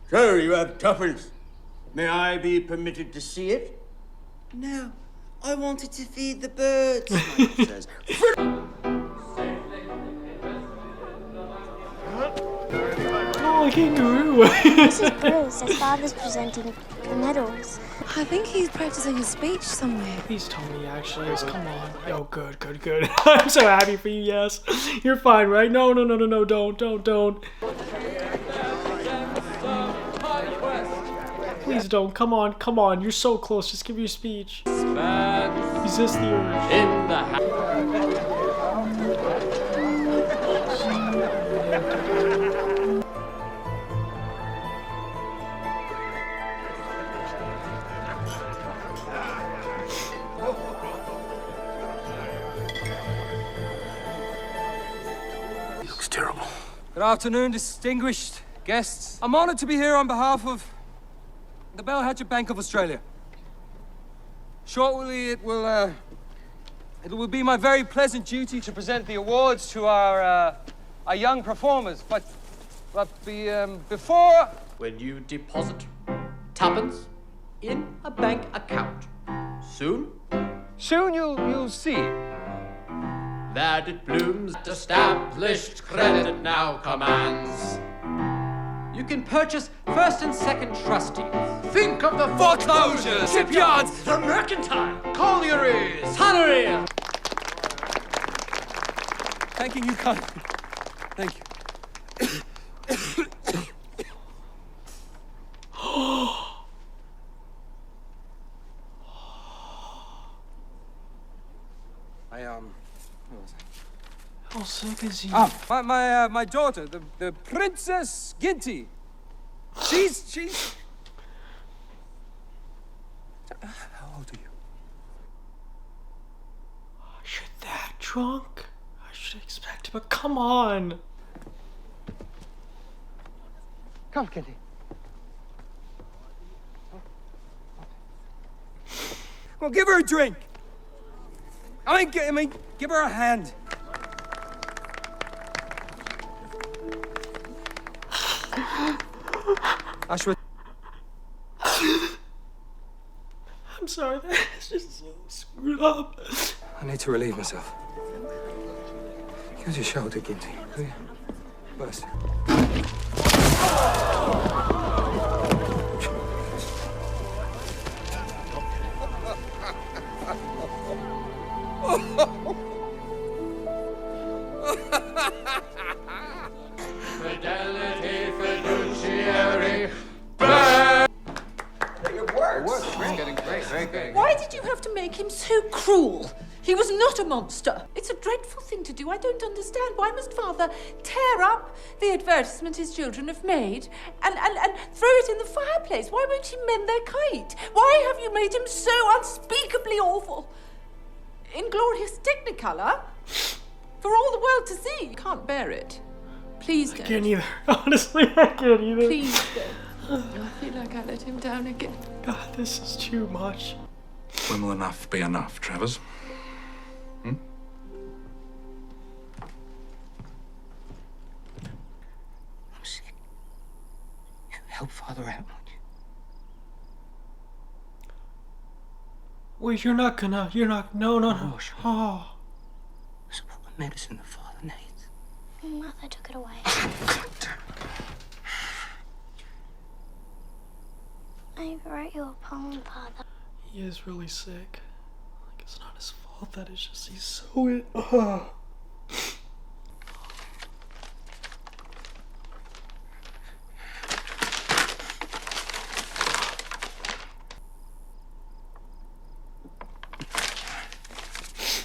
So you have tuppence. May I be permitted to see it? No, I wanted to feed the birds, Michael says. Oh, kangaroo. This is Bruce. His father's presenting the medals. I think he's practicing his speech somewhere. Please tell me he actually is. Come on. Oh, good, good, good. I'm so happy for you, yes. You're fine, right? No, no, no, no, no, don't. Please don't. Come on. You're so close. Just give your speech. Resist the urge. In the Terrible. Good afternoon, distinguished guests. I'm honored to be here on behalf of the Bell Hatchet Bank of Australia. Shortly, it will be my very pleasant duty to present the awards to our young performers. But before... When you deposit tuppence in a bank account, soon you'll see. that it blooms, established credit now commands. You can purchase first and second trustees. Think of the foreclosures, shipyards, the mercantile, collieries, tanneries. Thanking you kindly. Thank you. Where was I? How sick is he? My daughter, the Princess Ginty. She's. How old are you? You're that drunk? I should expect it, but come on. Come, Ginty. Well, give her a drink. I mean, give her a hand. Ashworth. I'm sorry, that's just so screwed up. I need to relieve myself. Use your shoulder, Ginty, will you? First. Fidelity, fiduciary. It works. We're getting great, very good. Why did you have to make him so cruel? He was not a monster. It's a dreadful thing to do. I don't understand. Why must father tear up the advertisement his children have made and throw it in the fireplace? Why won't he mend their kite? Why have you made him so unspeakably awful? Inglorious Technicolor? For all the world to see. You can't bear it. Please don't. I can't either. Honestly, I can't either. Please don't. I feel like I let him down again. God, this is too much. When will enough be enough, Travers? I'm sick. You help father out, won't you? Wait, you're not. No. Oh, sure. Oh. It's about the medicine that father needs. Mother took it away. I wrote you a poem, Father. He is really sick. Like, it's not his fault that it's just he's so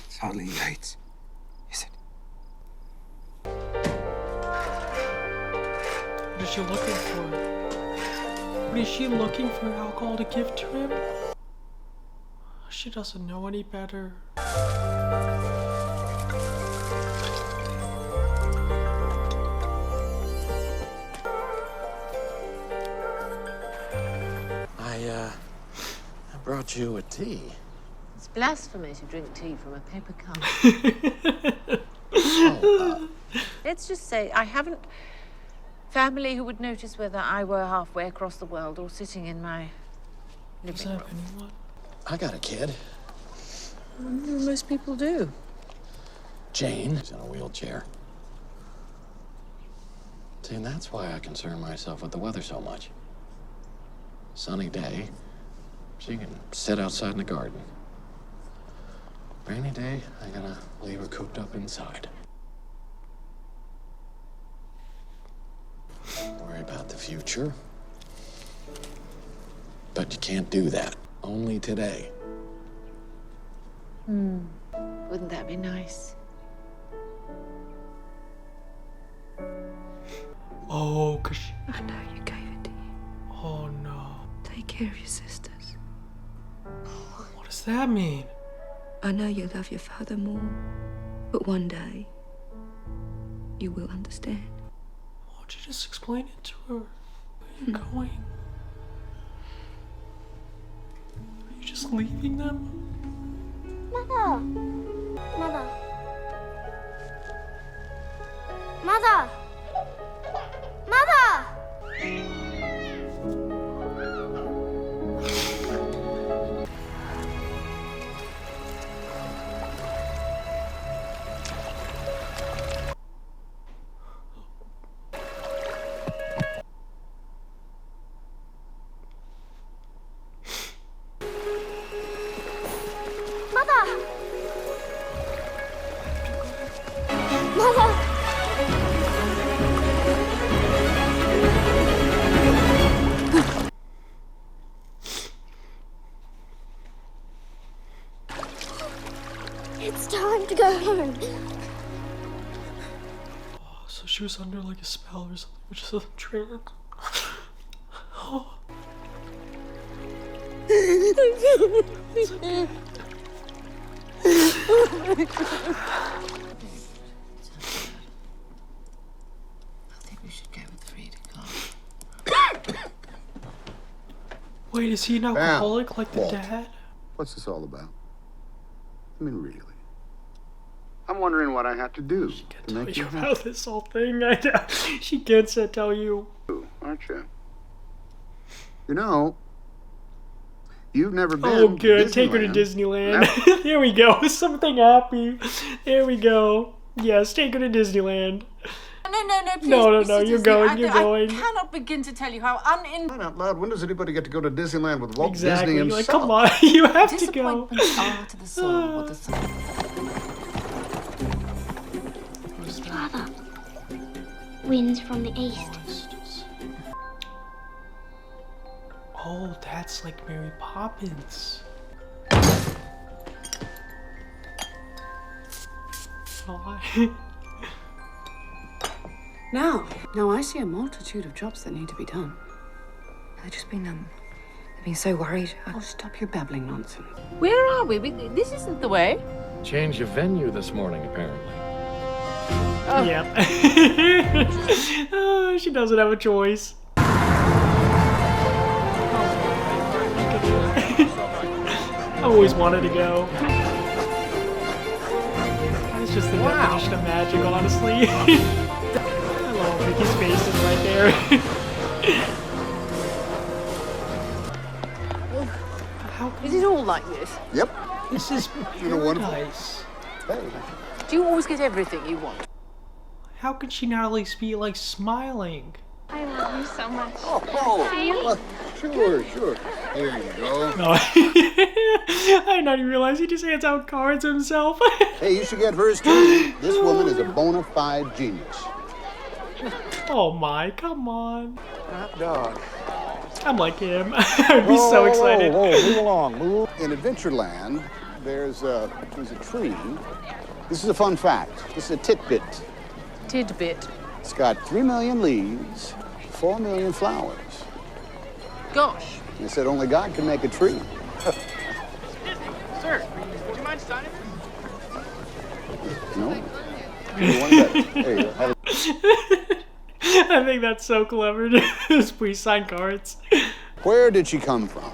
It's hardly late, is it? What is she looking for? What is she looking for? Alcohol to give to him? She doesn't know any better. I brought you a tea. It's blasphemy to drink tea from a paper cup. Let's just say I haven't Family who would notice whether I were halfway across the world or sitting in my Does living that room. anyone? I got a kid. Most people do. Jane is in a wheelchair. See, and that's why I concern myself with the weather so much. Sunny day, she can sit outside in the garden. Rainy day, I gotta leave her cooped up inside. Worry about the future. But you can't do that. Only today. Wouldn't that be nice? Oh, cause she... I know you gave it to you. Oh no. Take care of your sisters. What does that mean? I know you love your father more, but one day you will understand. Why don't you just explain it to her? Where are you going? Are you just leaving them? Mother! Mother! Mother! Mother! Mother! Mother! It's time to go home. Oh, so she was under like a spell or something, which is a trailer. Oh. It's okay. I think we should go with Frida Kahlo. Wait, is he an alcoholic like the Walt. dad? What's this all about? I mean, really? I'm wondering what I have to do Can't to tell make you you happy, about this whole thing. I know. She can't tell you. aren't you? You know, you've never been Oh, to good. Take her to Disneyland. There we go. Something happy. There we go. Yes, take her to Disneyland. No, please. No, Mr. you're Disney, going, you're I going. cannot begin to tell you how Not out loud. When does anybody get to go to Disneyland with Walt Exactly. Disney You're himself? like, come on. You have to go. disappointments are to the soul what the soul. Father. Winds from the east. Oh, that's like Mary Poppins. Oh, Now I see a multitude of jobs that need to be done. They've just been, they've been so worried. Oh, stop your babbling nonsense. Where are we? This isn't the way. Changed your venue this morning, apparently. Yep. Oh, she doesn't have a choice. I always wanted to go. It's just the definition of magic, honestly. I love Mickey's faces right there. Is it all like this? Yep. This is paradise. Do you always get everything you want? How can she not at least be like smiling? I love you so much. Oh, sure. Here you go. No. I did not even realize he just hands out cards to himself. Hey, you should get hers too. This woman is a bona fide genius. Oh my, come on. Hot dog. I'm like him. I'd be so excited. Whoa, move along, move. In Adventureland, there's a tree. This is a fun fact. This is a tidbit. Tidbit. It's got 3 million leaves, 4 million flowers. Gosh. They said only God can make a tree. Sir, would you mind signing this? No? You want that? There you go. Have a- I think that's so clever. Just please sign cards. Where did she come from?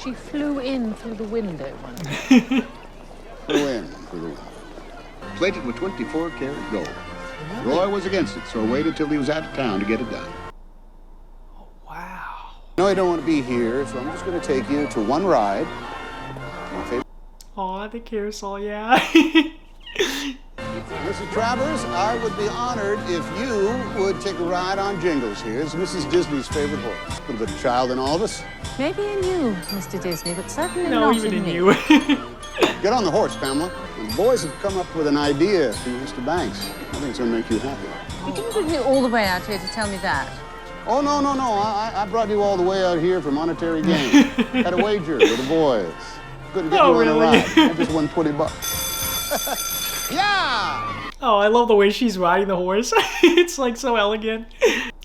She flew in through the window one day. Flew in through the window. Plated with 24 karat gold. Roy was against it, so I waited till he was out of town to get it done. Oh, wow. No, you don't want to be here, so I'm just going to take you to one ride. My favorite. Aw, the carousel, yeah. Mrs. Travers, I would be honored if you would take a ride on Jingles. Here's Mrs. Disney's favorite horse. A little bit of child in all of us. Maybe in you, Mr. Disney, but certainly No, not even in me. you. Get on the horse, Pamela. And the boys have come up with an idea for you, Mr. Banks. I think it's going to make you happy. You didn't bring me all the way out here to tell me that. Oh, no. I brought you all the way out here for monetary gain. Had a wager with the boys. Couldn't get you on a ride. I just won $20. Yeah! Oh, I love the way she's riding the horse. It's like so elegant.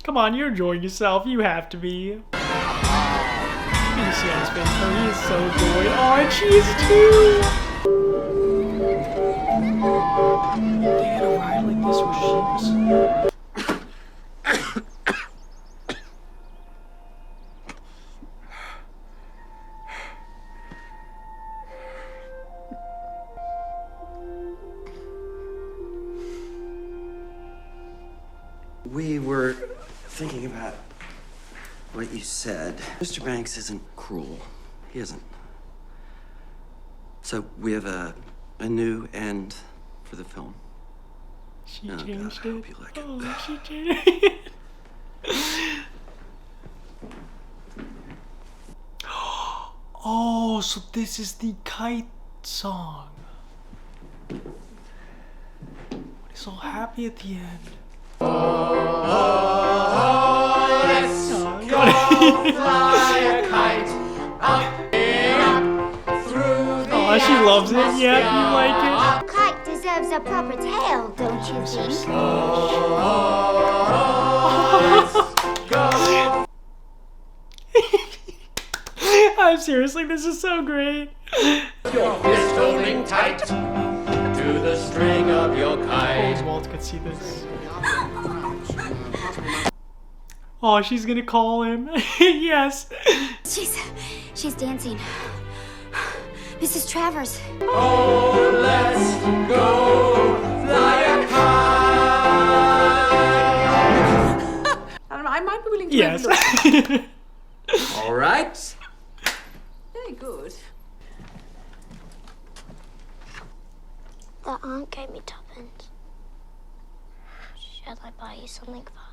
Come on, you're enjoying yourself. You have to be. You can see on his face, though. He is so joyed. Oh, and she is too! They had a ride like this where she was... We were thinking about what you said. Mr. Banks isn't cruel. He isn't. So we have a new end for the film. She Oh, changed God, I it. hope you like it. Oh, she changed it. Oh, so this is the kite song. He's all happy at the end. Let's go fly a kite up through the Oh, she loves it. Yeah, you like it. A kite deserves a proper tail, don't you think? I'm seriously, this is so great. Your fist holding tight to the string of your kite. Walt could see this. Oh, she's gonna call him. Yes. She's dancing. Mrs. Travers. Oh, let's go fly a kite. I might be willing to Yes. overlook. All right. Very good. The aunt gave me tuppence. Shall I buy you something, Father?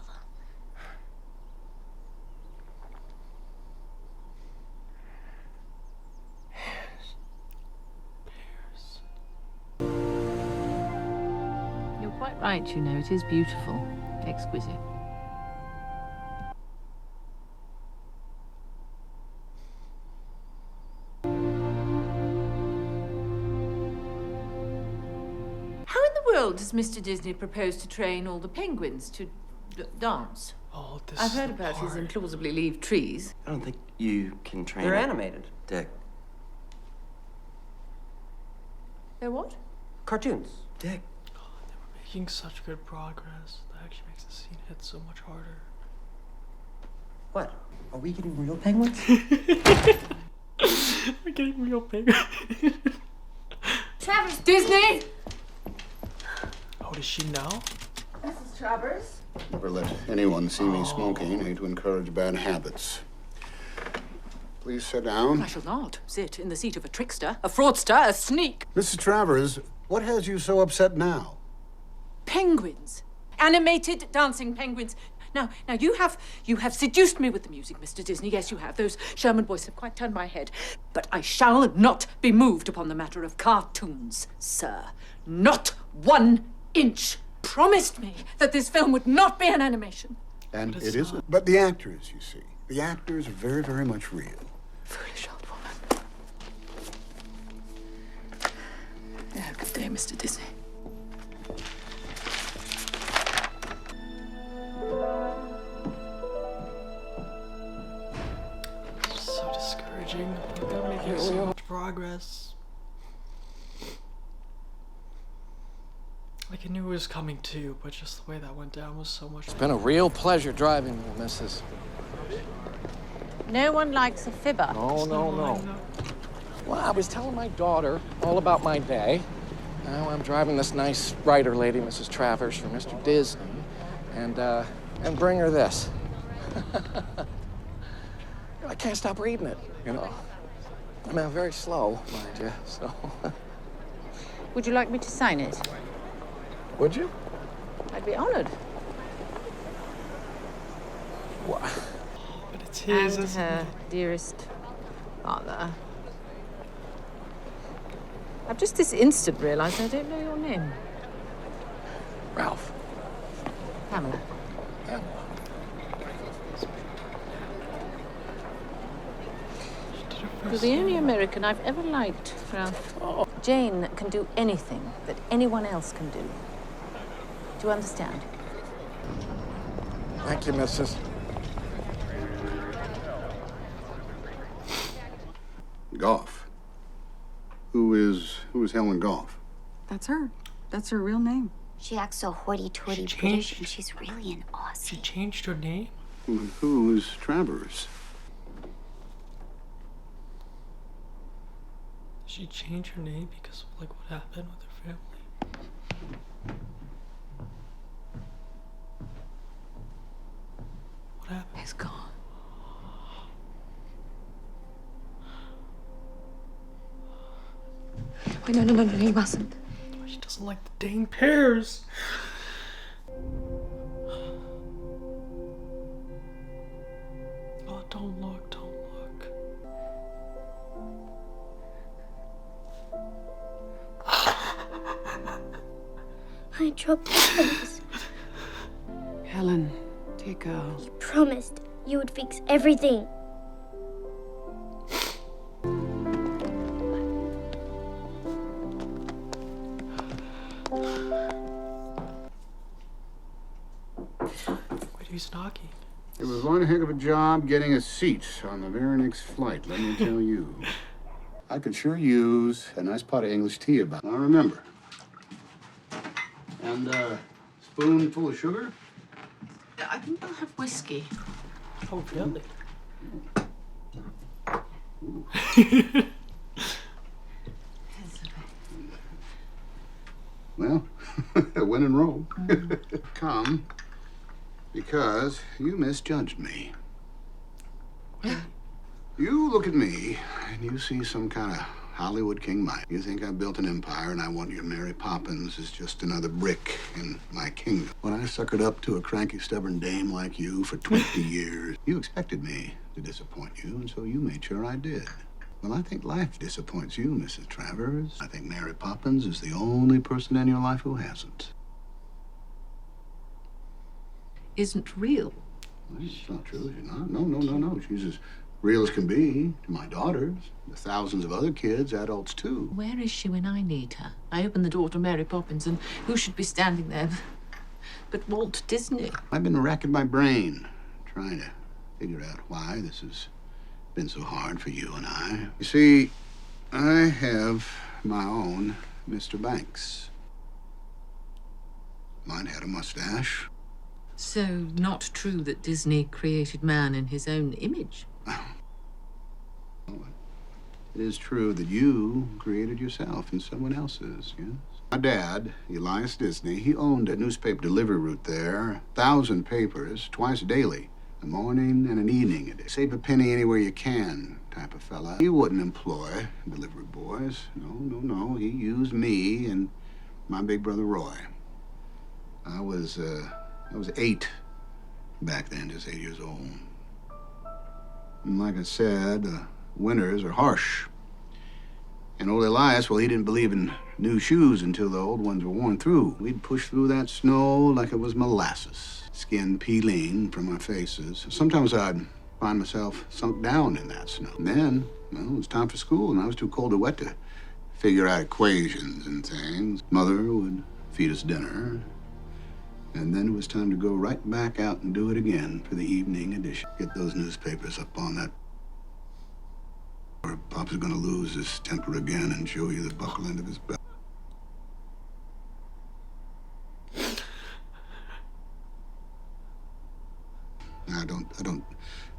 You're quite right, you know. It is beautiful. Exquisite. How in the world does Mr. Disney propose to train all the penguins to dance? Oh, this I've is heard the about his part. implausibly leave trees. I don't think you can train They're it, animated. Dick. They're what? Cartoons. Dick. Making such good progress. That actually makes the scene hit so much harder. What? Are we getting real penguins? We're getting real big. Travers. Disney! Oh, does she know? Mrs. Travers? Never let anyone see me smoking. Hate to encourage bad habits. Please sit down. I shall not sit in the seat of a trickster, a fraudster, a sneak. Mrs. Travers, what has you so upset now? Penguins. Animated dancing penguins. Now you have seduced me with the music, Mr. Disney. Yes, you have. Those Sherman boys have quite turned my head. But I shall not be moved upon the matter of cartoons, sir. Not 1 inch. Promised me that this film would not be an animation. And it isn't. But the actors, you see. The actors are very, very much real. Foolish old woman. Yeah, good day, Mr. Disney. So discouraging. Like, they're making so much progress. Like, I knew it was coming too, but just the way that went down was so much. It's been a real pleasure driving you, Mrs. No one likes a fibber. No. Well, I was telling my daughter all about my day, Now I'm driving this nice writer lady, Mrs. Travers, for Mr. Disney, and bring her this. I can't stop reading it, you know. I mean, I'm very slow, mind you, so... Would you like me to sign it? Would you? I'd be honored. What? But it's his, And isn't her it? dearest father. I've just this instant realised I don't know your name. Ralph. Pamela. You're the only American I've ever liked, Ralph. Oh. Jane can do anything that anyone else can do. Do you understand? Thank you, Mrs. Goff. Who is Helen Goff? That's her. That's her real name. She acts so hoity-toity She British, changed. and she's really an Aussie. She changed her name? Who is Travers? She changed her name because of like what happened with her family. What happened? He's gone. Wait, no, you mustn't. She doesn't like the dang pears. Oh, don't look, don't look. I dropped the things. Helen, dear girl. You promised you would fix everything. Wait, who's knocking? It was one heck of a job getting a seat on the very next flight, let me tell you. I could sure use a nice pot of English tea about it. I remember. And a spoonful of sugar? I think I'll have whiskey. Oh, really? Well, when in Rome. Come, because you misjudged me. You look at me, and you see some kind of Hollywood King Mike. You think I built an empire, and I want you to marry Poppins as just another brick in my kingdom. When I suckered up to a cranky, stubborn dame like you for 20 years, you expected me to disappoint you, and so you made sure I did. Well, I think life disappoints you, Mrs. Travers. I think Mary Poppins is the only person in your life who hasn't. Isn't real. Well, it's not true. She's not. No. She's as real as can be to my daughters, the thousands of other kids, adults too. Where is she when I need her? I open the door to Mary Poppins, and who should be standing there but Walt Disney? I've been racking my brain trying to figure out why this has been so hard for you and I. You see, I have my own Mr. Banks. Mine had a mustache. So, not true that Disney created man in his own image? It is true that you created yourself in someone else's, yes? My dad, Elias Disney, he owned a newspaper delivery route there, 1,000 papers, twice daily, a morning and an evening a day. Save a penny anywhere you can type of fella. He wouldn't employ delivery boys. No. He used me and my big brother Roy. I was 8 back then, just 8 years old. And like I said, winters are harsh. And old Elias, well, he didn't believe in new shoes until the old ones were worn through. We'd push through that snow like it was molasses, skin peeling from our faces. Sometimes I'd find myself sunk down in that snow. And then, well, it was time for school, and I was too cold or wet to figure out equations and things. Mother would feed us dinner. And then it was time to go right back out and do it again for the evening edition. Get those newspapers up on that. Or Pop's gonna lose his temper again and show you the buckle end of his belt. I don't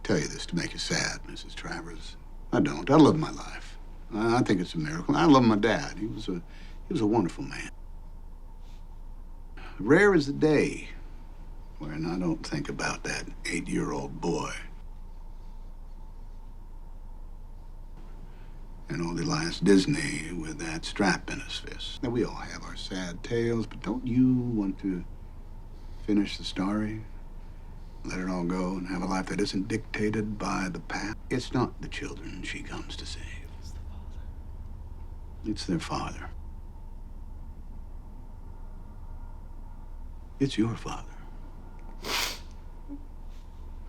tell you this to make you sad, Mrs. Travers. I don't. I love my life. I think it's a miracle. I love my dad. He He was a wonderful man. Rare is the day when I don't think about that 8-year-old boy. And old Elias Disney with that strap in his fist. Now, we all have our sad tales, but don't you want to finish the story? Let it all go and have a life that isn't dictated by the past? It's not the children she comes to save. It's their father. It's your father.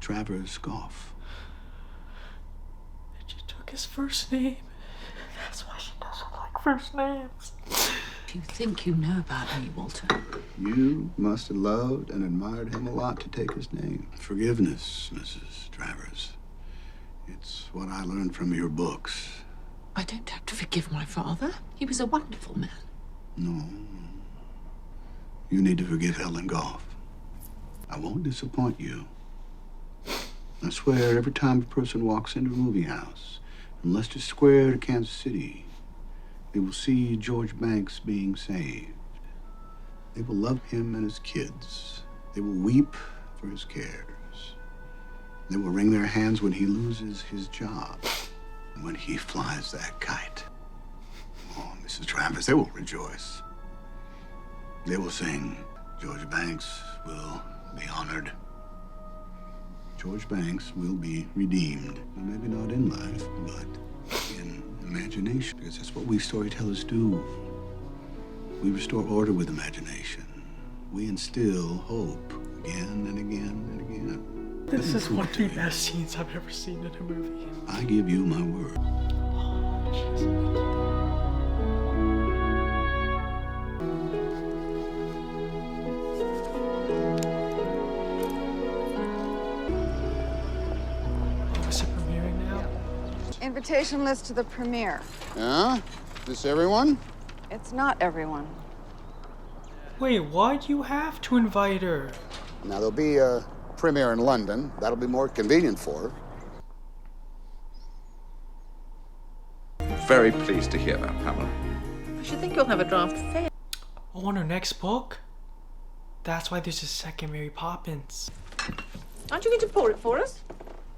Travers Goff. She took his first name. That's why she doesn't like first names. You think you know about me, Walter? You must have loved and admired him a lot to take his name. Forgiveness, Mrs. Travers. It's what I learned from your books. I don't have to forgive my father. He was a wonderful man. No. You need to forgive Helen Goff. I won't disappoint you. I swear, every time a person walks into a movie house from Leicester Square to Kansas City, they will see George Banks being saved. They will love him and his kids. They will weep for his cares. They will wring their hands when he loses his job and when he flies that kite. Oh, Mrs. Travers, they will rejoice. They will sing, George Banks will be honored. George Banks will be redeemed. Well, maybe not in life, but in imagination, because that's what we storytellers do. We restore order with imagination. We instill hope again and again and again. This is one of the best scenes I've ever seen in a movie. I give you my word. Invitation list to the premiere. Yeah? This everyone? It's not everyone. Wait, why'd you have to invite her? Now, there'll be a premiere in London. That'll be more convenient for her. Very pleased to hear that, Pamela. I should think you'll have a draft fair. Oh, on her next book? That's why there's a second Mary Poppins. Aren't you going to pour it for us?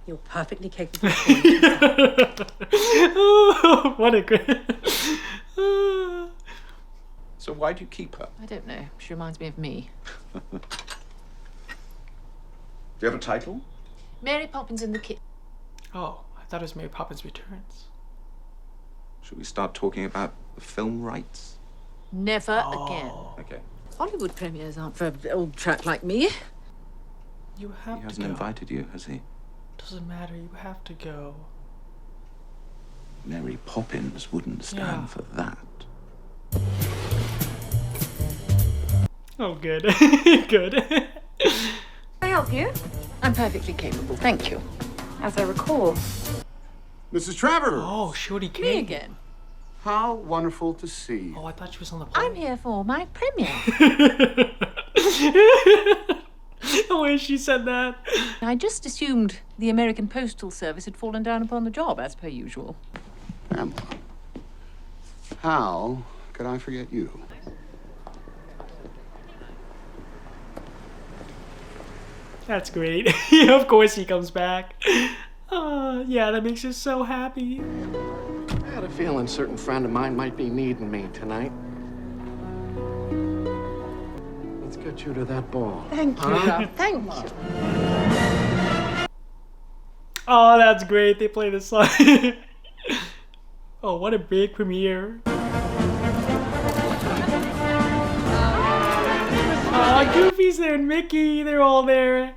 You're perfectly capable of Oh, what a great... So why do you keep her? I don't know. She reminds me of me. Do you have a title? Mary Poppins in the Kitchen. Oh, I thought it was Mary Poppins Returns. Should we start talking about the film rights? Never again. Okay. Hollywood premieres aren't for an old chap like me. You have He to hasn't go. invited you, has he? Doesn't matter, you have to go. Mary Poppins wouldn't stand for that. Oh, good. Good. Can I help you? I'm perfectly capable, thank you. As I recall. Mrs. Travers! Oh, Shorty came. Me again. How wonderful to see you. Oh, I thought she was on the plane. I'm here for my premiere. The way she said that. I just assumed the American Postal Service had fallen down upon the job, as per usual. Pamela, how could I forget you? That's great. Of course he comes back. Yeah, that makes us so happy. I had a feeling a certain friend of mine might be needing me tonight. Let's get you to that ball. Thank you, love. Thank you. Oh, that's great. They play this song. Oh, what a big premiere. Oh, Goofy's there and Mickey. They're all there.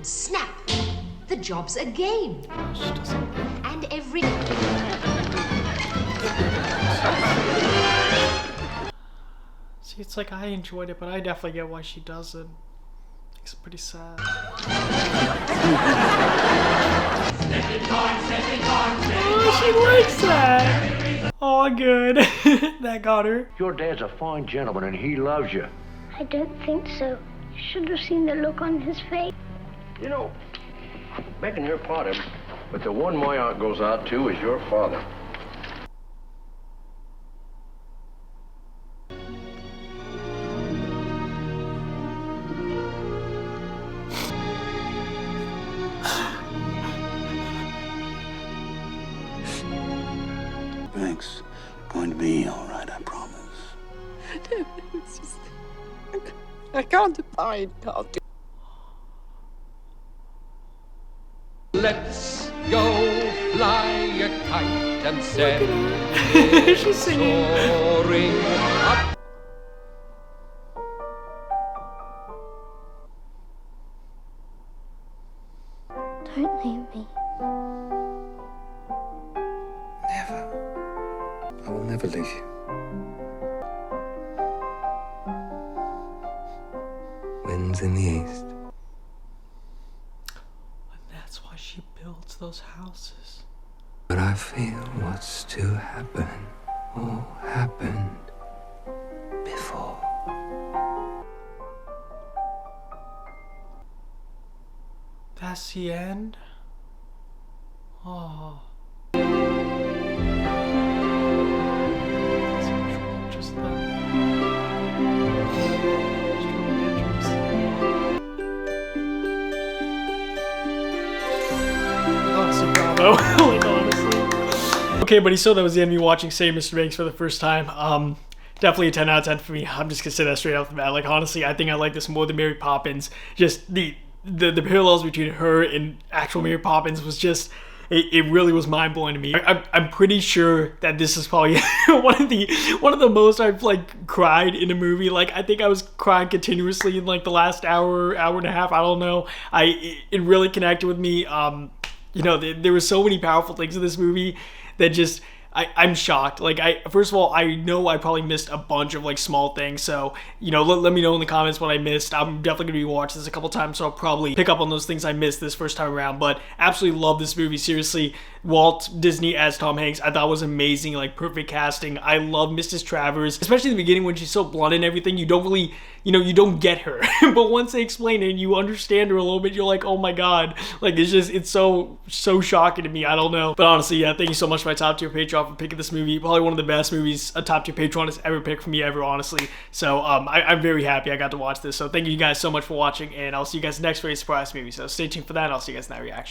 Snap! The job's a game. And every... See, it's like I enjoyed it, but I definitely get why she doesn't. It's pretty sad. Oh, she likes that. Oh, good. That got her. Your dad's a fine gentleman and he loves you. I don't think so. You should have seen the look on his face. You know, begging your pardon, but the one my aunt goes out to is your father. Banks, going to be all right, I promise. It's just... I can't abide, can't do. Let's go fly a kite and send She's singing. soaring up. Don't leave me. Never. I will never leave you. Wind's in the east. And that's why she builds those houses. But I feel what's to happen all happened before. That's the end? Oh. Just honestly, bravo. Like, honestly. Okay, buddy, so that was the end of me watching Save Mr. Banks for the first time. Definitely a 10 out of 10 for me. I'm just gonna say that straight off the bat. Like, honestly, I think I like this more than Mary Poppins. Just the parallels between her and actual Mary Poppins was just, it really was mind-blowing to me. I'm pretty sure that this is probably one of the most I've like cried in a movie. Like, I think I was crying continuously in like the last hour and a half. I don't know. It really connected with me. You know, there were so many powerful things in this movie that just, I'm shocked. Like, first of all, I know I probably missed a bunch of like small things. So, you know, let me know in the comments what I missed. I'm definitely gonna be watching this a couple times, so I'll probably pick up on those things I missed this first time around. But absolutely love this movie. Seriously, Walt Disney as Tom Hanks, I thought was amazing. Like, perfect casting. I love Mrs. Travers, especially in the beginning when she's so blunt and everything. You don't really, you know, you don't get her. But once they explain it and you understand her a little bit, you're like, oh my god. Like, it's so shocking to me. I don't know. But honestly, yeah, thank you so much to my top tier Patreon for picking this movie. Probably one of the best movies a top tier Patreon has ever picked for me ever, honestly. So I'm very happy I got to watch this. So thank you guys so much for watching, and I'll see you guys next very surprise movie. So stay tuned for that, and I'll see you guys in that reaction.